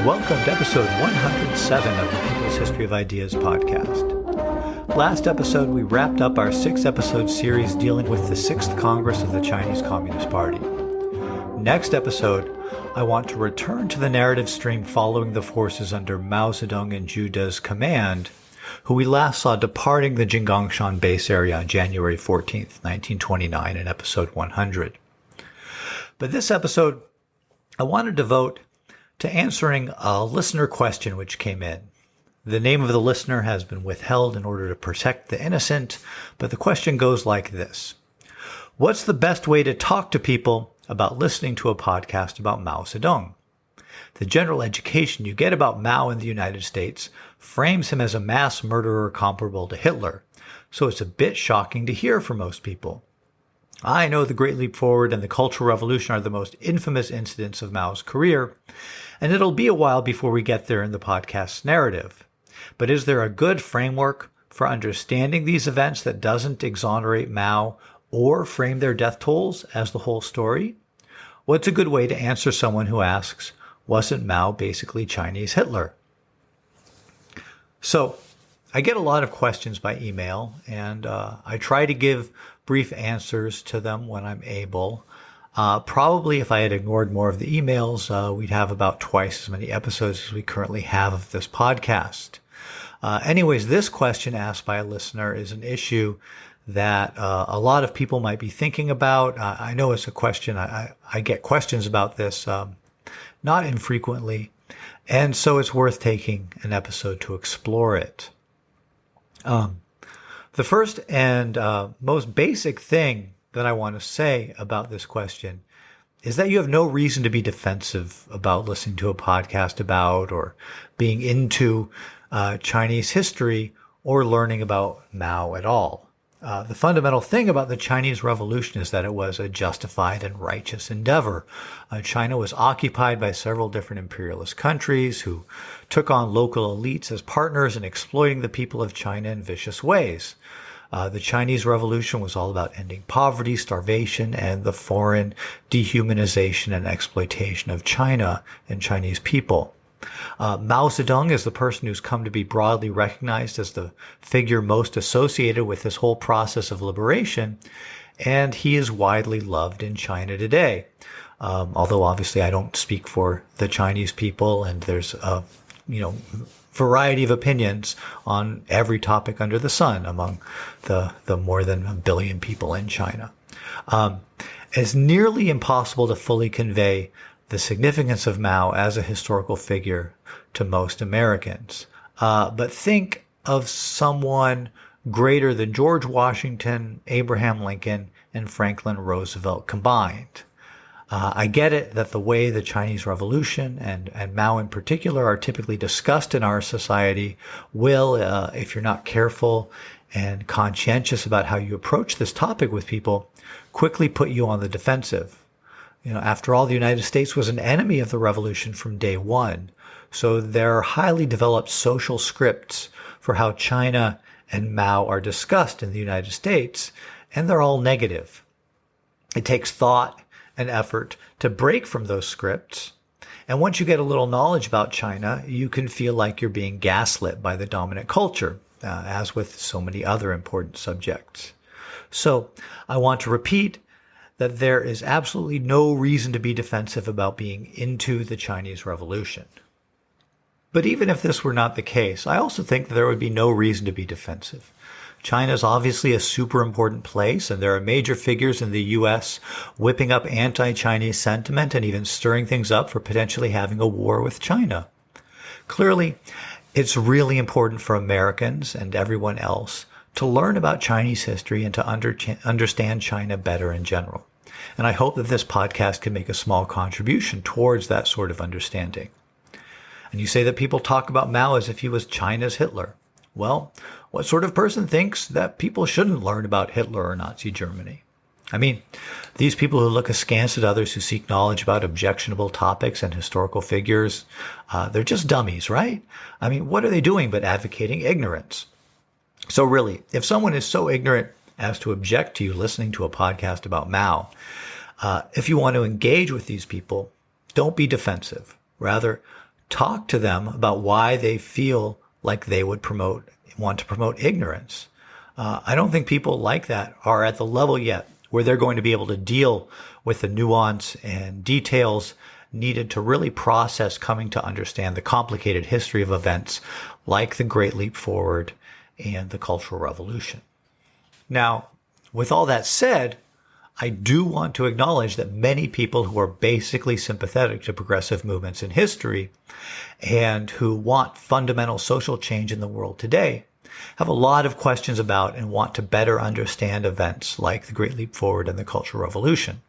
welcome to episode 107 of the People's History of Ideas podcast. Last episode, we wrapped up our 6-episode series dealing with the 6th Congress of the Chinese Communist Party. Next episode, I want to return to the narrative stream following the forces under Mao Zedong and Zhu De's command, who we last saw departing the Jinggangshan base area on January 14th, 1929 in episode 100. But this episode, I want to devote to answering a listener question which came in. The name of the listener has been withheld in order to protect the innocent, but the question goes like this. What's the best way to talk to people about listening to a podcast about Mao Zedong? The general education you get about Mao in the United States frames him as a mass murderer comparable to Hitler, so it's a bit shocking to hear for most people. I know the Great Leap Forward and the Cultural Revolution are the most infamous incidents of Mao's career, and it'll be a while before we get there in the podcast's narrative. But is there a good framework for understanding these events that doesn't exonerate Mao or frame their death tolls as the whole story? What's a good way to answer someone who asks, wasn't Mao basically Chinese Hitler? So, I get a lot of questions by email, and I try to give brief answers to them when I'm able. Probably if I had ignored more of the emails, we'd have about twice as many episodes as we currently have of this podcast. Anyways, this question asked by a listener is an issue that a lot of people might be thinking about. I know it's a question. I get questions about this not infrequently, and so it's worth taking an episode to explore it. The first and most basic thing that I want to say about this question is that you have no reason to be defensive about listening to a podcast about or being into Chinese history or learning about Mao at all. The fundamental thing about the Chinese Revolution is that it was a justified and righteous endeavor. China was occupied by several different imperialist countries who took on local elites as partners in exploiting the people of China in vicious ways. The Chinese Revolution was all about ending poverty, starvation, and the foreign dehumanization and exploitation of China and Chinese people. Mao Zedong is the person who's come to be broadly recognized as the figure most associated with this whole process of liberation, and he is widely loved in China today. Although obviously I don't speak for the Chinese people, and there's a variety of opinions on every topic under the sun among the more than 1 billion people in China. It's nearly impossible to fully convey the significance of Mao as a historical figure to most Americans. But think of someone greater than George Washington, Abraham Lincoln, and Franklin Roosevelt combined. I get it that the way the Chinese Revolution and Mao in particular are typically discussed in our society will, if you're not careful and conscientious about how you approach this topic with people, quickly put you on the defensive. After all, the United States was an enemy of the revolution from day one. So there are highly developed social scripts for how China and Mao are discussed in the United States, and they're all negative. It takes thought and effort to break from those scripts. And once you get a little knowledge about China, you can feel like you're being gaslit by the dominant culture, as with so many other important subjects. So I want to repeat that there is absolutely no reason to be defensive about being into the Chinese Revolution. But even if this were not the case, I also think that there would be no reason to be defensive. China is obviously a super important place, and there are major figures in the U.S. whipping up anti-Chinese sentiment and even stirring things up for potentially having a war with China. Clearly, it's really important for Americans and everyone else to learn about Chinese history and to understand China better in general. And I hope that this podcast can make a small contribution towards that sort of understanding. And you say that people talk about Mao as if he was China's Hitler. Well, what sort of person thinks that people shouldn't learn about Hitler or Nazi Germany? I mean, these people who look askance at others who seek knowledge about objectionable topics and historical figures, they're just dummies, right? I mean, what are they doing but advocating ignorance? So really, if someone is so ignorant as to object to you listening to a podcast about Mao, if you want to engage with these people, don't be defensive. Rather, talk to them about why they feel like they would want to promote ignorance. I don't think people like that are at the level yet where they're going to be able to deal with the nuance and details needed to really process coming to understand the complicated history of events like the Great Leap Forward and the Cultural Revolution. Now, with all that said, I do want to acknowledge that many people who are basically sympathetic to progressive movements in history and who want fundamental social change in the world today have a lot of questions about and want to better understand events like the Great Leap Forward and the Cultural Revolution.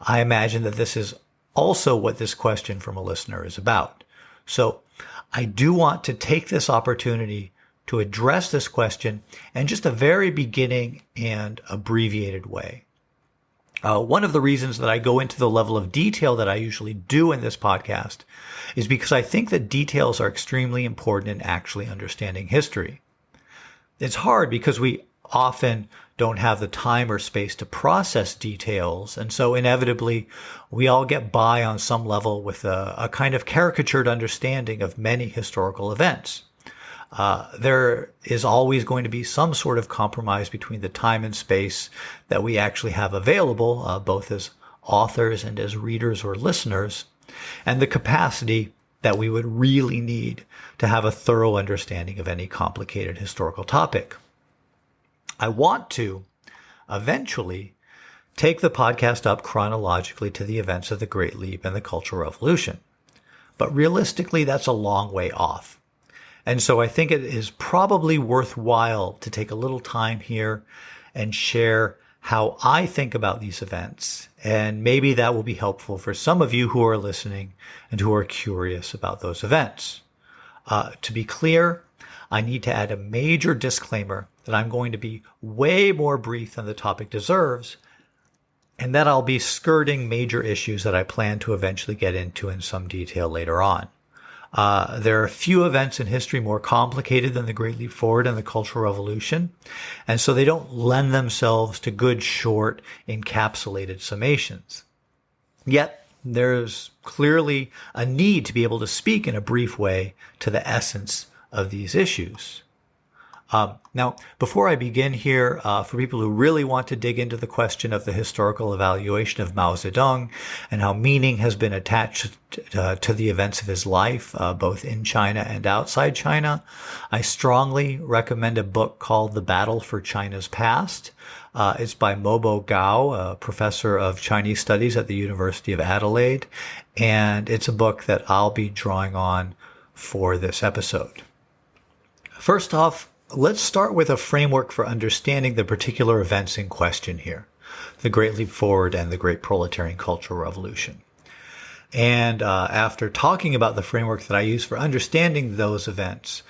I imagine that this is also what this question from a listener is about. So I do want to take this opportunity to address this question in just a very beginning and abbreviated way. One of the reasons that I go into the level of detail that I usually do in this podcast is because I think that details are extremely important in actually understanding history. It's hard because we often don't have the time or space to process details, and so inevitably we all get by on some level with a kind of caricatured understanding of many historical events. There is always going to be some sort of compromise between the time and space that we actually have available, both as authors and as readers or listeners, and the capacity that we would really need to have a thorough understanding of any complicated historical topic. I want to eventually take the podcast up chronologically to the events of the Great Leap and the Cultural Revolution, but realistically, that's a long way off. And so I think it is probably worthwhile to take a little time here and share how I think about these events. And maybe that will be helpful for some of you who are listening and who are curious about those events. To be clear, I need to add a major disclaimer that I'm going to be way more brief than the topic deserves, and that I'll be skirting major issues that I plan to eventually get into in some detail later on. There are a few events in history more complicated than the Great Leap Forward and the Cultural Revolution, and so they don't lend themselves to good, short, encapsulated summations. Yet, there's clearly a need to be able to speak in a brief way to the essence of these issues. Now, before I begin here, for people who really want to dig into the question of the historical evaluation of Mao Zedong and how meaning has been attached to the events of his life, both in China and outside China, I strongly recommend a book called The Battle for China's Past. It's by Mobo Gao, a professor of Chinese studies at the University of Adelaide, and it's a book that I'll be drawing on for this episode. First off, let's start with a framework for understanding the particular events in question here, the Great Leap Forward and the Great Proletarian Cultural Revolution. And after talking about the framework that I use for understanding those events,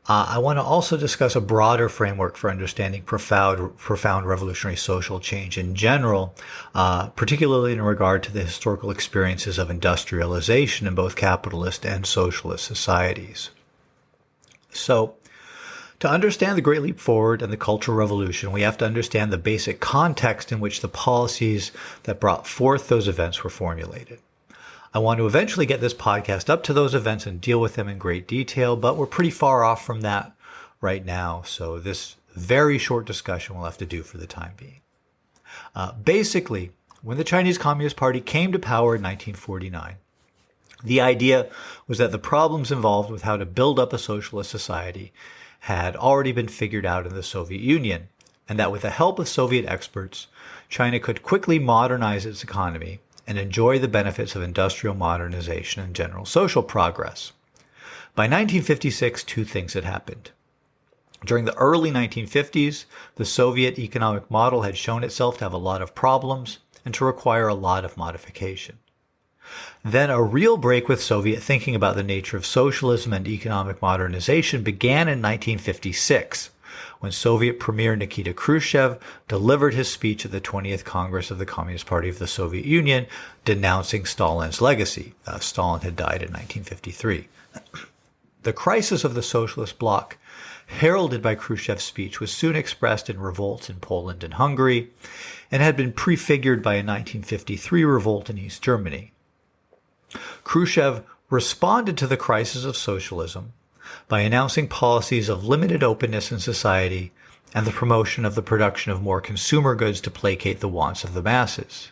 I want to also discuss a broader framework for understanding profound revolutionary social change in general, particularly in regard to the historical experiences of industrialization in both capitalist and socialist societies. So, to understand the Great Leap Forward and the Cultural Revolution, we have to understand the basic context in which the policies that brought forth those events were formulated. I want to eventually get this podcast up to those events and deal with them in great detail, but we're pretty far off from that right now, so this very short discussion will have to do for the time being. Basically, when the Chinese Communist Party came to power in 1949, the idea was that the problems involved with how to build up a socialist society had already been figured out in the Soviet Union, and that with the help of Soviet experts, China could quickly modernize its economy and enjoy the benefits of industrial modernization and general social progress. By 1956, two things had happened. During the early 1950s, the Soviet economic model had shown itself to have a lot of problems and to require a lot of modification. Then a real break with Soviet thinking about the nature of socialism and economic modernization began in 1956, when Soviet Premier Nikita Khrushchev delivered his speech at the 20th Congress of the Communist Party of the Soviet Union, denouncing Stalin's legacy. Stalin had died in 1953. The crisis of the socialist bloc, heralded by Khrushchev's speech, was soon expressed in revolts in Poland and Hungary, and had been prefigured by a 1953 revolt in East Germany. Khrushchev responded to the crisis of socialism by announcing policies of limited openness in society and the promotion of the production of more consumer goods to placate the wants of the masses.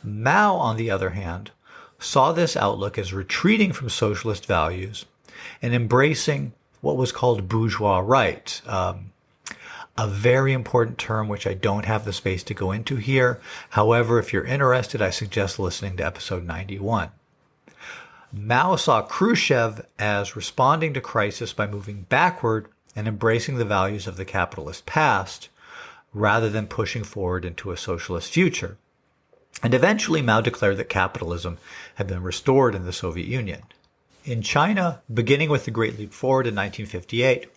Mao, on the other hand, saw this outlook as retreating from socialist values and embracing what was called bourgeois right, a very important term which I don't have the space to go into here. However, if you're interested, I suggest listening to episode 91. Mao saw Khrushchev as responding to crisis by moving backward and embracing the values of the capitalist past, rather than pushing forward into a socialist future. And eventually Mao declared that capitalism had been restored in the Soviet Union. In China, beginning with the Great Leap Forward in 1958,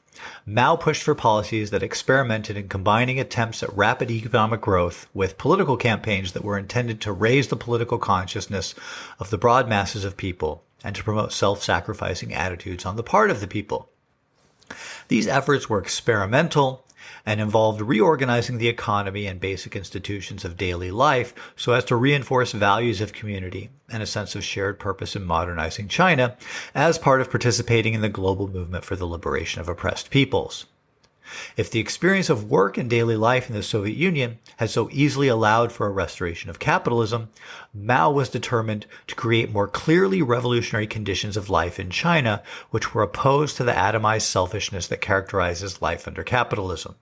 Mao pushed for policies that experimented in combining attempts at rapid economic growth with political campaigns that were intended to raise the political consciousness of the broad masses of people and to promote self-sacrificing attitudes on the part of the people. These efforts were experimental and involved reorganizing the economy and basic institutions of daily life so as to reinforce values of community and a sense of shared purpose in modernizing China as part of participating in the global movement for the liberation of oppressed peoples. If the experience of work and daily life in the Soviet Union had so easily allowed for a restoration of capitalism, Mao was determined to create more clearly revolutionary conditions of life in China, which were opposed to the atomized selfishness that characterizes life under capitalism.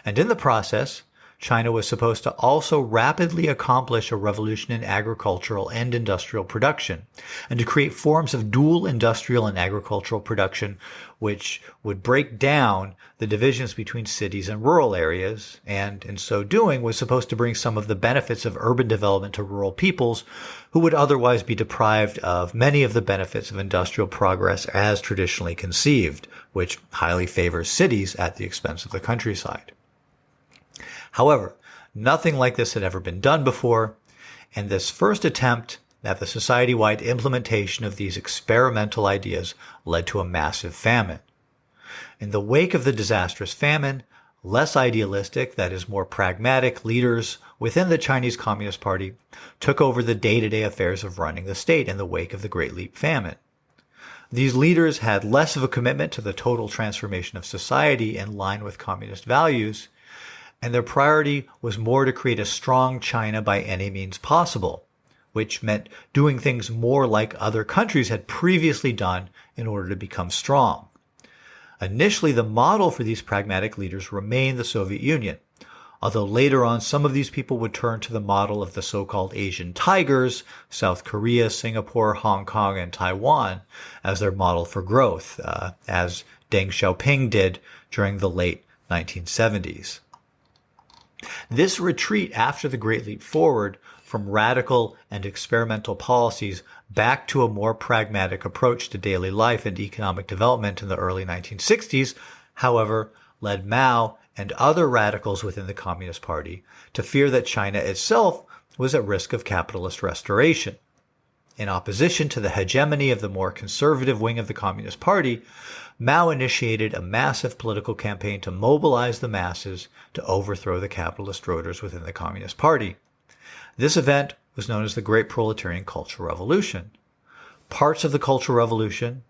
And in the process, China was supposed to also rapidly accomplish a revolution in agricultural and industrial production, and to create forms of dual industrial and agricultural production which would break down the divisions between cities and rural areas, and in so doing was supposed to bring some of the benefits of urban development to rural peoples who would otherwise be deprived of many of the benefits of industrial progress as traditionally conceived, which highly favors cities at the expense of the countryside. However, nothing like this had ever been done before, and this first attempt at the society-wide implementation of these experimental ideas led to a massive famine. In the wake of the disastrous famine, less idealistic, that is more pragmatic, leaders within the Chinese Communist Party took over the day-to-day affairs of running the state in the wake of the Great Leap famine. These leaders had less of a commitment to the total transformation of society in line with communist values, and their priority was more to create a strong China by any means possible, which meant doing things more like other countries had previously done in order to become strong. Initially, the model for these pragmatic leaders remained the Soviet Union, although later on some of these people would turn to the model of the so-called Asian tigers, South Korea, Singapore, Hong Kong, and Taiwan, as their model for growth, as Deng Xiaoping did during the late 1970s. This retreat after the Great Leap Forward from radical and experimental policies back to a more pragmatic approach to daily life and economic development in the early 1960s, however, led Mao and other radicals within the Communist Party to fear that China itself was at risk of capitalist restoration. In opposition to the hegemony of the more conservative wing of the Communist Party, Mao initiated a massive political campaign to mobilize the masses to overthrow the capitalist rulers within the Communist Party. This event was known as the Great Proletarian Cultural Revolution. Parts of the Cultural Revolution,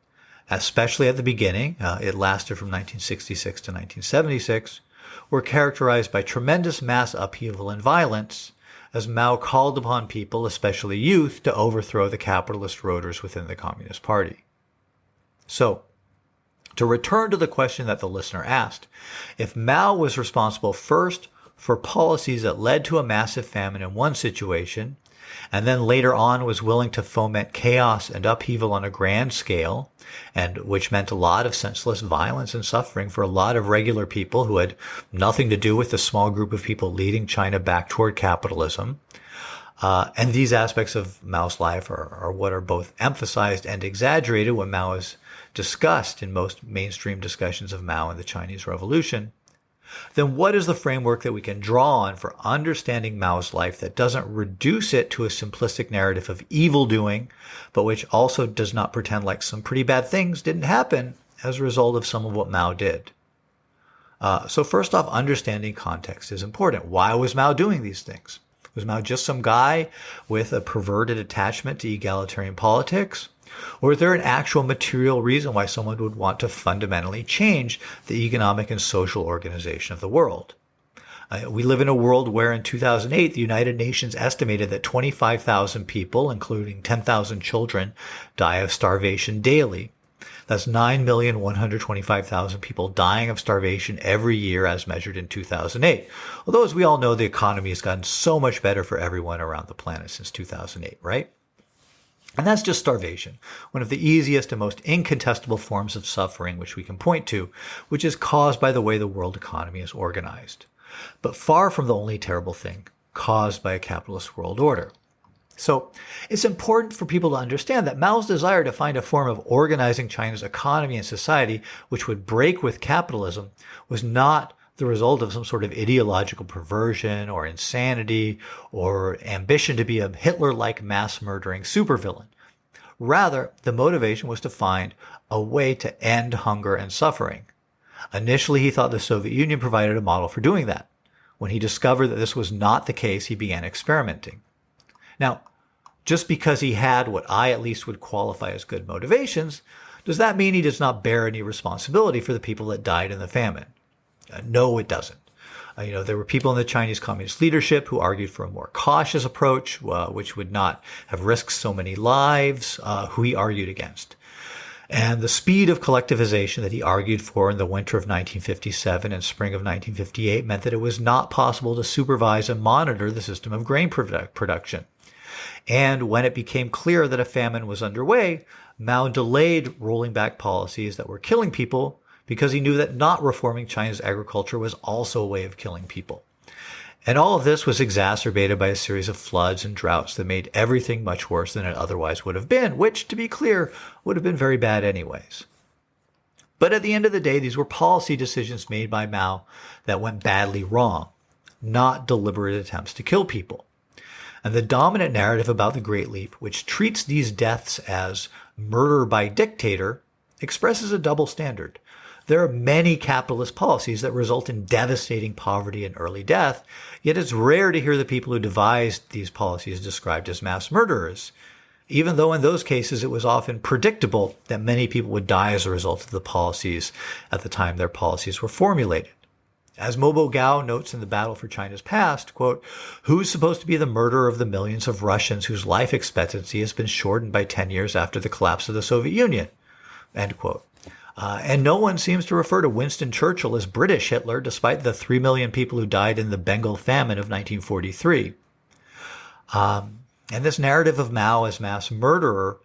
especially at the beginning, it lasted from 1966 to 1976, were characterized by tremendous mass upheaval and violence, as Mao called upon people, especially youth, to overthrow the capitalist rulers within the Communist Party. So, to return to the question that the listener asked, if Mao was responsible first for policies that led to a massive famine in one situation, and then later on was willing to foment chaos and upheaval on a grand scale, and which meant a lot of senseless violence and suffering for a lot of regular people who had nothing to do with the small group of people leading China back toward capitalism. And these aspects of Mao's life are what are both emphasized and exaggerated when Mao is discussed in most mainstream discussions of Mao and the Chinese Revolution. Then what is the framework that we can draw on for understanding Mao's life that doesn't reduce it to a simplistic narrative of evil doing, but which also does not pretend like some pretty bad things didn't happen as a result of some of what Mao did? So first off, understanding context is important. Why was Mao doing these things? Was Mao just some guy with a perverted attachment to egalitarian politics? Or is there an actual material reason why someone would want to fundamentally change the economic and social organization of the world? We live in a world where in 2008, the United Nations estimated that 25,000 people, including 10,000 children, die of starvation daily. That's 9,125,000 people dying of starvation every year as measured in 2008. Although, as we all know, the economy has gotten so much better for everyone around the planet since 2008, right? And that's just starvation, one of the easiest and most incontestable forms of suffering which we can point to, which is caused by the way the world economy is organized. But far from the only terrible thing caused by a capitalist world order. So it's important for people to understand that Mao's desire to find a form of organizing China's economy and society which would break with capitalism was not the result of some sort of ideological perversion or insanity or ambition to be a Hitler-like mass-murdering supervillain. Rather, the motivation was to find a way to end hunger and suffering. Initially, he thought the Soviet Union provided a model for doing that. When he discovered that this was not the case, he began experimenting. Now, just because he had what I at least would qualify as good motivations, does that mean he does not bear any responsibility for the people that died in the famine? No, it doesn't. There were people in the Chinese Communist leadership who argued for a more cautious approach, which would not have risked so many lives, who he argued against. And the speed of collectivization that he argued for in the winter of 1957 and spring of 1958 meant that it was not possible to supervise and monitor the system of grain production. And when it became clear that a famine was underway, Mao delayed rolling back policies that were killing people because he knew that not reforming China's agriculture was also a way of killing people. And all of this was exacerbated by a series of floods and droughts that made everything much worse than it otherwise would have been, which, to be clear, would have been very bad anyways. But at the end of the day, these were policy decisions made by Mao that went badly wrong, not deliberate attempts to kill people. And the dominant narrative about the Great Leap, which treats these deaths as murder by dictator, expresses a double standard. There are many capitalist policies that result in devastating poverty and early death, yet it's rare to hear the people who devised these policies described as mass murderers, even though in those cases it was often predictable that many people would die as a result of the policies at the time their policies were formulated. As Mobo Gao notes in The Battle for China's Past, quote, "Who's supposed to be the murderer of the millions of Russians whose life expectancy has been shortened by 10 years after the collapse of the Soviet Union?" End quote. And no one seems to refer to Winston Churchill as British Hitler, despite the 3 million people who died in the Bengal famine of 1943. And this narrative of Mao as mass murderer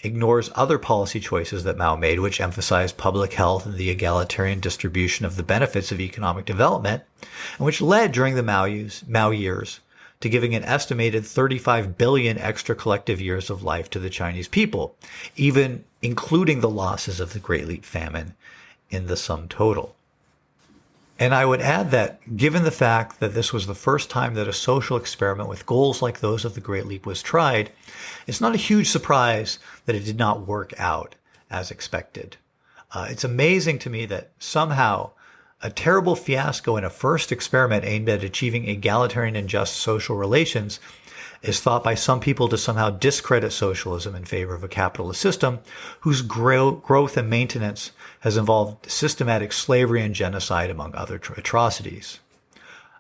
ignores other policy choices that Mao made, which emphasized public health and the egalitarian distribution of the benefits of economic development, and which led during the Mao years to giving an estimated 35 billion extra collective years of life to the Chinese people, even including the losses of the Great Leap famine in the sum total. And I would add that given the fact that this was the first time that a social experiment with goals like those of the Great Leap was tried, it's not a huge surprise that it did not work out as expected. It's amazing to me that somehow a terrible fiasco in a first experiment aimed at achieving egalitarian and just social relations is thought by some people to somehow discredit socialism in favor of a capitalist system whose growth and maintenance has involved systematic slavery and genocide, among other atrocities.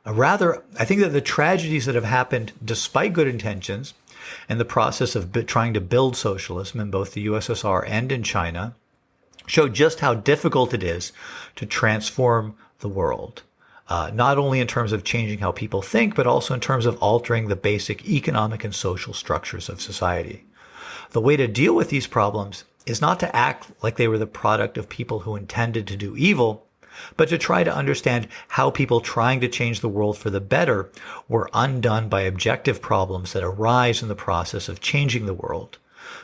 Rather, I think that the tragedies that have happened despite good intentions in the process of trying to build socialism in both the USSR and in China show just how difficult it is to transform the world. Not only in terms of changing how people think, but also in terms of altering the basic economic and social structures of society. The way to deal with these problems is not to act like they were the product of people who intended to do evil, but to try to understand how people trying to change the world for the better were undone by objective problems that arise in the process of changing the world,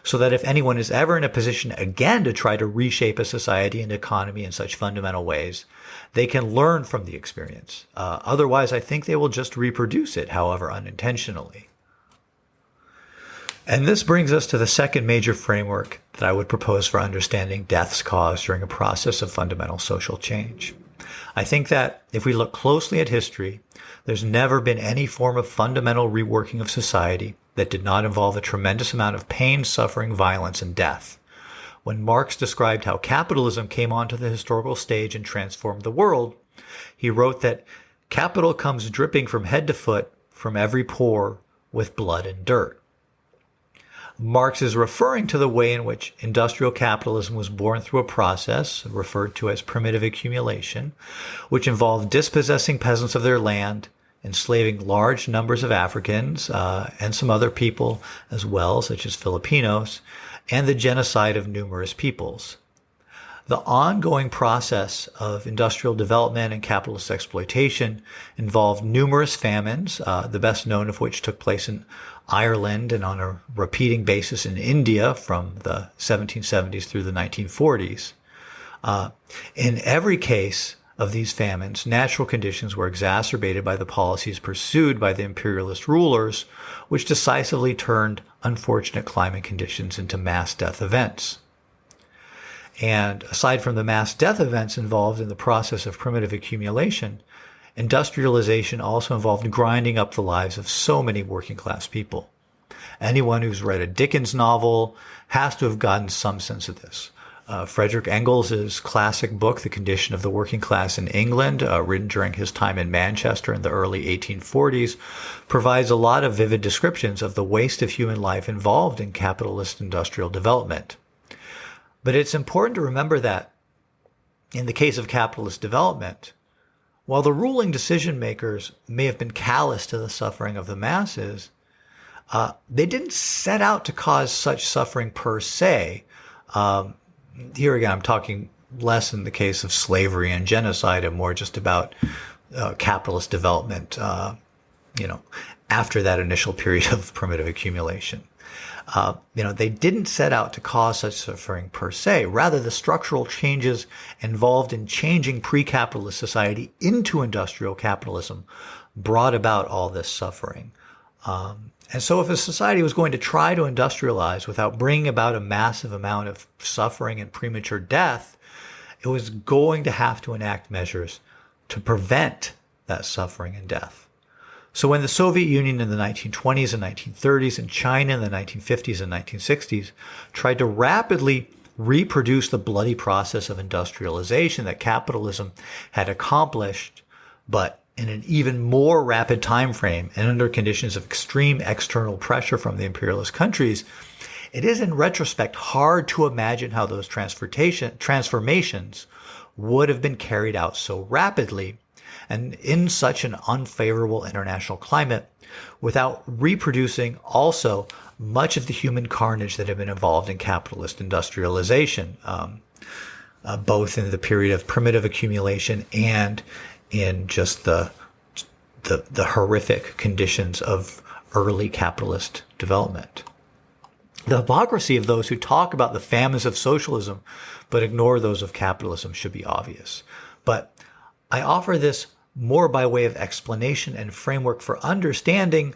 so that if anyone is ever in a position again to try to reshape a society and economy in such fundamental ways, they can learn from the experience. Otherwise, I think they will just reproduce it, however unintentionally. And this brings us to the second major framework that I would propose for understanding deaths caused during a process of fundamental social change. I think that if we look closely at history, there's never been any form of fundamental reworking of society that did not involve a tremendous amount of pain, suffering, violence, and death. When Marx described how capitalism came onto the historical stage and transformed the world, he wrote that capital comes dripping from head to foot from every pore with blood and dirt. Marx is referring to the way in which industrial capitalism was born through a process referred to as primitive accumulation, which involved dispossessing peasants of their land, enslaving large numbers of Africans and some other people as well, such as Filipinos, and the genocide of numerous peoples. The ongoing process of industrial development and capitalist exploitation involved numerous famines, the best known of which took place in Ireland and on a repeating basis in India from the 1770s through the 1940s. In every case of these famines, natural conditions were exacerbated by the policies pursued by the imperialist rulers, which decisively turned unfortunate climate conditions into mass death events. And aside from the mass death events involved in the process of primitive accumulation, industrialization also involved grinding up the lives of so many working class people. Anyone who's read a Dickens novel has to have gotten some sense of this. Frederick Engels' classic book, The Condition of the Working Class in England, written during his time in Manchester in the early 1840s, provides a lot of vivid descriptions of the waste of human life involved in capitalist industrial development. But it's important to remember that in the case of capitalist development, while the ruling decision makers may have been callous to the suffering of the masses, they didn't set out to cause such suffering per se. Here again, I'm talking less in the case of slavery and genocide and more just about capitalist development, after that initial period of primitive accumulation. They didn't set out to cause such suffering per se. Rather, the structural changes involved in changing pre-capitalist society into industrial capitalism brought about all this suffering. And so if a society was going to try to industrialize without bringing about a massive amount of suffering and premature death, it was going to have to enact measures to prevent that suffering and death. So when the Soviet Union in the 1920s and 1930s and China in the 1950s and 1960s tried to rapidly reproduce the bloody process of industrialization that capitalism had accomplished, but in an even more rapid time frame and under conditions of extreme external pressure from the imperialist countries, it is in retrospect hard to imagine how those transformations would have been carried out so rapidly and in such an unfavorable international climate without reproducing also much of the human carnage that had been involved in capitalist industrialization, both in the period of primitive accumulation and in just the horrific conditions of early capitalist development. The hypocrisy of those who talk about the famines of socialism but ignore those of capitalism should be obvious. But I offer this more by way of explanation and framework for understanding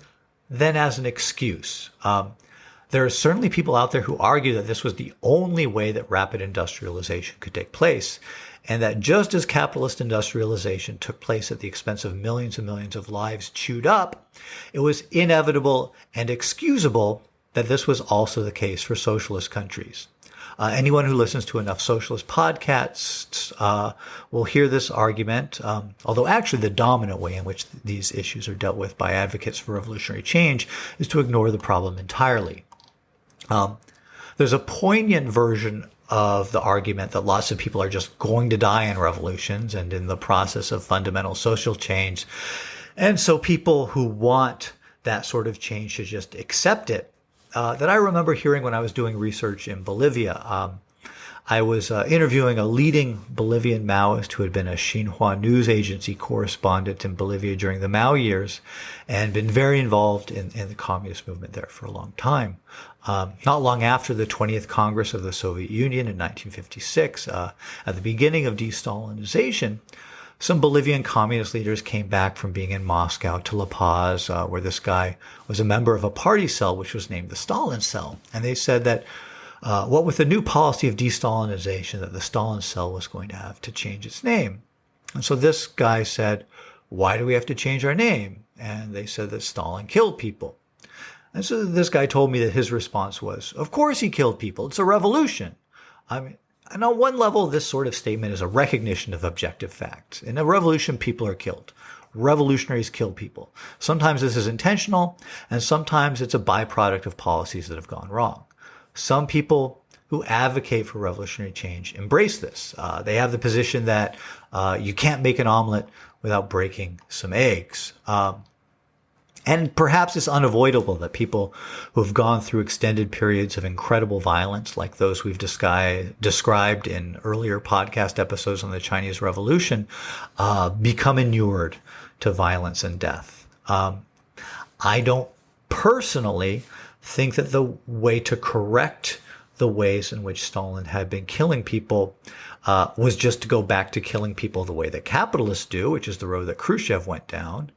than as an excuse. There are certainly people out there who argue that this was the only way that rapid industrialization could take place, and that just as capitalist industrialization took place at the expense of millions and millions of lives chewed up, it was inevitable and excusable that this was also the case for socialist countries. Anyone who listens to enough socialist podcasts will hear this argument, although actually the dominant way in which these issues are dealt with by advocates for revolutionary change is to ignore the problem entirely. There's a poignant version of the argument that lots of people are just going to die in revolutions and in the process of fundamental social change. And so people who want that sort of change should just accept it. That I remember hearing when I was doing research in Bolivia. I was interviewing a leading Bolivian Maoist who had been a Xinhua news agency correspondent in Bolivia during the Mao years and been very involved in the communist movement there for a long time. Not long after the 20th Congress of the Soviet Union in 1956, at the beginning of de-Stalinization, some Bolivian communist leaders came back from being in Moscow to La Paz, where this guy was a member of a party cell, which was named the Stalin Cell. And they said that what with the new policy of de-Stalinization, that the Stalin Cell was going to have to change its name. And so this guy said, why do we have to change our name? And they said that Stalin killed people. And so this guy told me that his response was, of course he killed people. It's a revolution. I mean, and on one level, this sort of statement is a recognition of objective facts. In a revolution, people are killed. Revolutionaries kill people. Sometimes this is intentional, and sometimes it's a byproduct of policies that have gone wrong. Some people who advocate for revolutionary change embrace this. They have the position that you can't make an omelet without breaking some eggs. And perhaps it's unavoidable that people who have gone through extended periods of incredible violence, like those we've described in earlier podcast episodes on the Chinese Revolution, become inured to violence and death. I don't personally think that the way to correct the ways in which Stalin had been killing people was just to go back to killing people the way that capitalists do, which is the road that Khrushchev went down.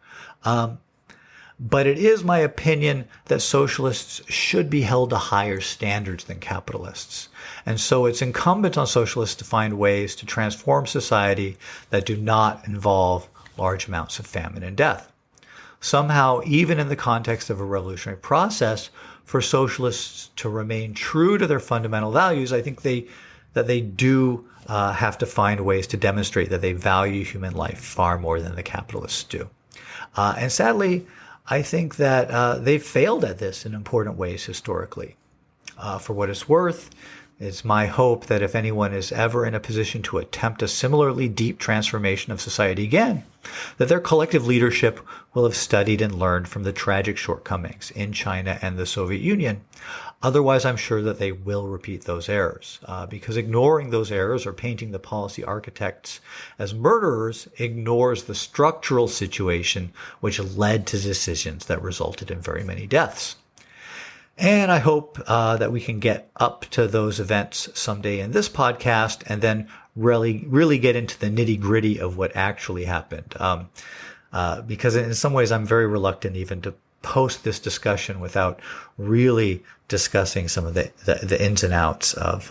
But it is my opinion that socialists should be held to higher standards than capitalists. And so it's incumbent on socialists to find ways to transform society that do not involve large amounts of famine and death. Somehow, even in the context of a revolutionary process, for socialists to remain true to their fundamental values, I think that they do have to find ways to demonstrate that they value human life far more than the capitalists do. And sadly, I think that they've failed at this in important ways historically. For what it's worth, it's my hope that if anyone is ever in a position to attempt a similarly deep transformation of society again, that their collective leadership will have studied and learned from the tragic shortcomings in China and the Soviet Union. Otherwise, I'm sure that they will repeat those errors, because ignoring those errors or painting the policy architects as murderers ignores the structural situation which led to decisions that resulted in very many deaths. And I hope that we can get up to those events someday in this podcast and then really get into the nitty-gritty of what actually happened. Because in some ways I'm very reluctant even to post this discussion without really discussing some of the ins and outs of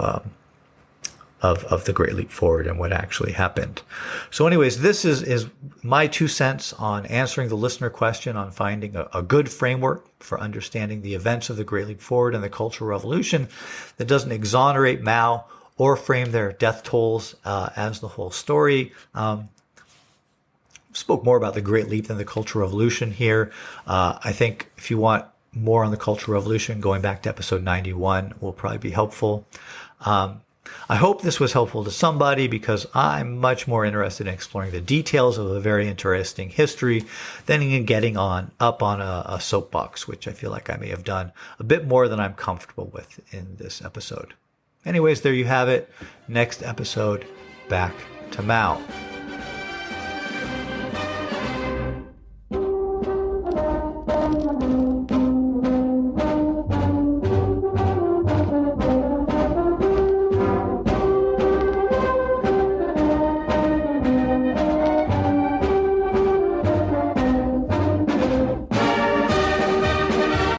the Great Leap Forward and what actually happened. So anyways, this is my 2 cents on answering the listener question on finding a good framework for understanding the events of the Great Leap Forward and the Cultural Revolution that doesn't exonerate Mao or frame their death tolls as the whole story. Spoke more about the Great Leap than the Cultural Revolution here. I think if you want more on the Cultural Revolution, going back to episode 91 will probably be helpful. I hope this was helpful to somebody because I'm much more interested in exploring the details of a very interesting history than in getting up on a soapbox, which I feel like I may have done a bit more than I'm comfortable with in this episode. Anyways, there you have it. Next episode, back to Mao.